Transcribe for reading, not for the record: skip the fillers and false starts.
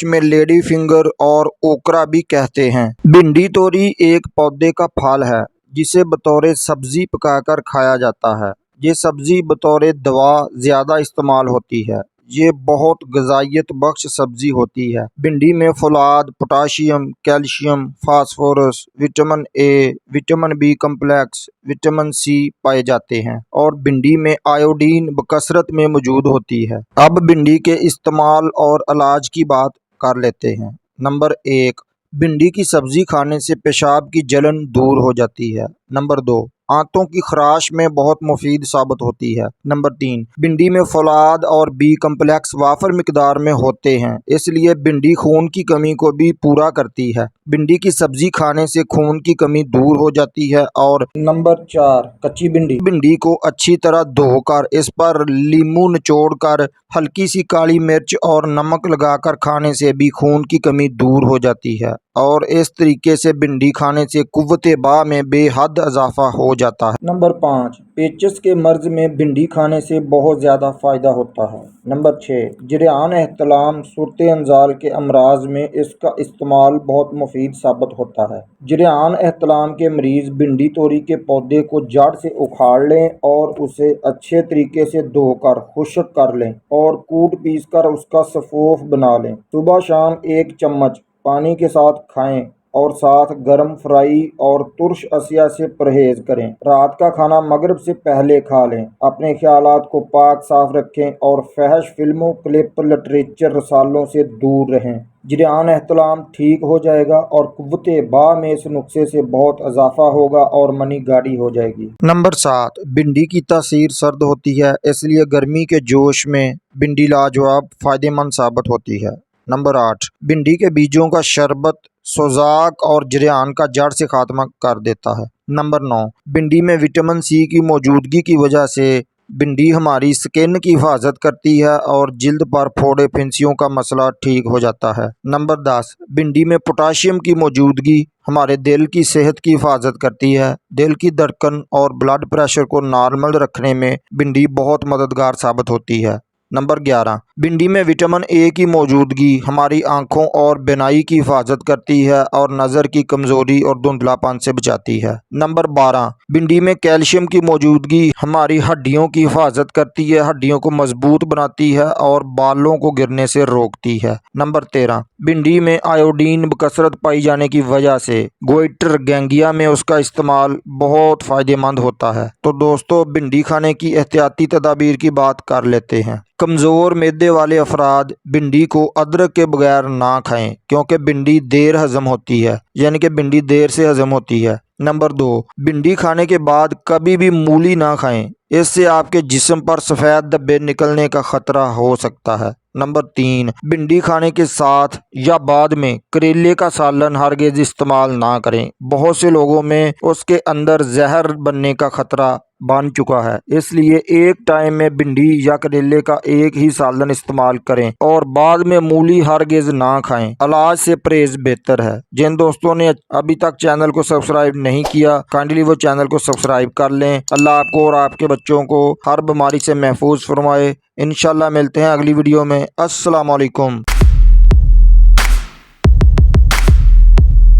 में lady finger और ओकरा भी कहते हैं। भिंडी तोरी एक पौधे का फल है जिसे बतौर सब्जी पकाकर खाया जाता है। ये सब्जी बतौर दवा ज़्यादा इस्तेमाल होती है। ये बहुत ग़िज़ाइयत बख्श सब्जी होती है। भिंडी में फौलाद, potassium, calcium, phosphorus, vitamin A, vitamin B complex, vitamin C पाए जाते हैं और भिंडी में आयोडीन बकसरत में मौजूद होती है। अब भिंडी के इस्तेमाल और इलाज की बात कर लेते हैं। नंबर 1, भिंडी की सब्ज़ी खाने से पेशाब की जलन दूर हो जाती है। नंबर 2, आंतों की खराश में बहुत मुफीद साबित होती है। नंबर 3, भिंडी में फौलाद और बी कम्प्लेक्स वाफर मिकदार में होते हैं, इसलिए भिंडी खून की कमी को भी पूरा करती है। भिंडी की सब्जी खाने से खून की कमी दूर हो जाती है। और नंबर 4, कच्ची भिंडी को अच्छी तरह धोकर इस पर लीमू निचोड़कर हल्की सी काली मिर्च और नमक लगाकर खाने से भी खून की कमी दूर हो जाती है और इस तरीके से भिंडी खाने से कुव्वत बा में बेहद इजाफा हो जाता है। नंबर 5, पेचिश के मर्ज में भिंडी खाने से बहुत ज़्यादा फ़ायदा होता है। नंबर 6, जरियान एहतलाम सूरत अंजाल के अमराज में इसका इस्तेमाल बहुत मुफीद साबित होता है। जरियान एहतलाम के मरीज़ भिंडी तोरी के पौधे को जड़ से उखाड़ लें और उसे अच्छे तरीके से धोकर खुश्क कर लें और कूट पीस कर उसका सफ़ोफ बना लें। सुबह शाम 1 चम्मच पानी के साथ खाएं और साथ गर्म फ्राई और तुर्श अशिया से परहेज करें। रात का खाना मगरिब से पहले खा लें। अपने ख्यालात को पाक साफ रखें और फहश फिल्मों, क्लिप, लिटरेचर, रसालों से दूर रहें। जरियान एहतलाम ठीक हो जाएगा और कुव्वत बा में इस नुस्खे से बहुत इजाफा होगा और मनी गाड़ी हो जाएगी। नंबर 7, भिंडी की तासीर सर्द होती है, इसलिए गर्मी के जोश में भिंडी लाजवाब फ़ायदेमंद साबित होती है। नंबर 8, भिंडी के बीजों का शरबत सोजाक और जरियान का जड़ से खात्मा कर देता है। नंबर 9, भिंडी में विटामिन सी की मौजूदगी की वजह से भिंडी हमारी स्किन की हिफाजत करती है और जिल्द पर फोड़े फिंसियों का मसला ठीक हो जाता है। नंबर 10, भिंडी में पोटाशियम की मौजूदगी हमारे दिल की सेहत की हिफाजत करती है। दिल की धड़कन और ब्लड प्रेशर को नॉर्मल रखने में भिंडी बहुत मददगार साबित होती है। नंबर 11, भिंडी में विटामिन ए की मौजूदगी हमारी आँखों और बीनाई की हिफाजत करती है और नज़र की कमज़ोरी और धुंधलापन से बचाती है। नंबर 12, भिंडी में कैल्शियम की मौजूदगी हमारी हड्डियों की हिफाजत करती है, हड्डियों को मजबूत बनाती है और बालों को गिरने से रोकती है। नंबर 13, भिंडी में आयोडीन बकसरत पाई जाने की वजह से गोइटर गैंगिया में उसका इस्तेमाल बहुत फ़ायदेमंद होता है। तो दोस्तों, भिंडी खाने की एहतियाती तदाबीर की बात कर लेते हैं। कमज़ोर मैदे वाले अफराद भिंडी को अदरक के बगैर ना खाएं, क्योंकि भिंडी देर हज़म होती है, यानी कि भिंडी देर से हज़म होती है। नंबर 2, भिंडी खाने के बाद कभी भी मूली ना खाएं, इससे आपके जिस्म पर सफ़ेद धब्बे निकलने का ख़तरा हो सकता है। नंबर 3, भिंडी खाने के साथ या बाद में करेले का सालन हरगिज़ इस्तेमाल ना करें। बहुत से लोगों में उसके अंदर जहर बनने का ख़तरा बन चुका है, इसलिए एक टाइम में भिंडी या करेले का एक ही सालन इस्तेमाल करें और बाद में मूली हरगिज़ ना खाएं। इलाज से परहेज बेहतर है। जिन दोस्तों ने अभी तक चैनल को सब्सक्राइब नहीं किया, काइंडली वो चैनल को सब्सक्राइब कर लें। अल्लाह आपको और आपके बच्चों को हर बीमारी से महफूज फरमाए। इंशाल्लाह मिलते हैं अगली वीडियो में। अस्सलाम वालेकुम।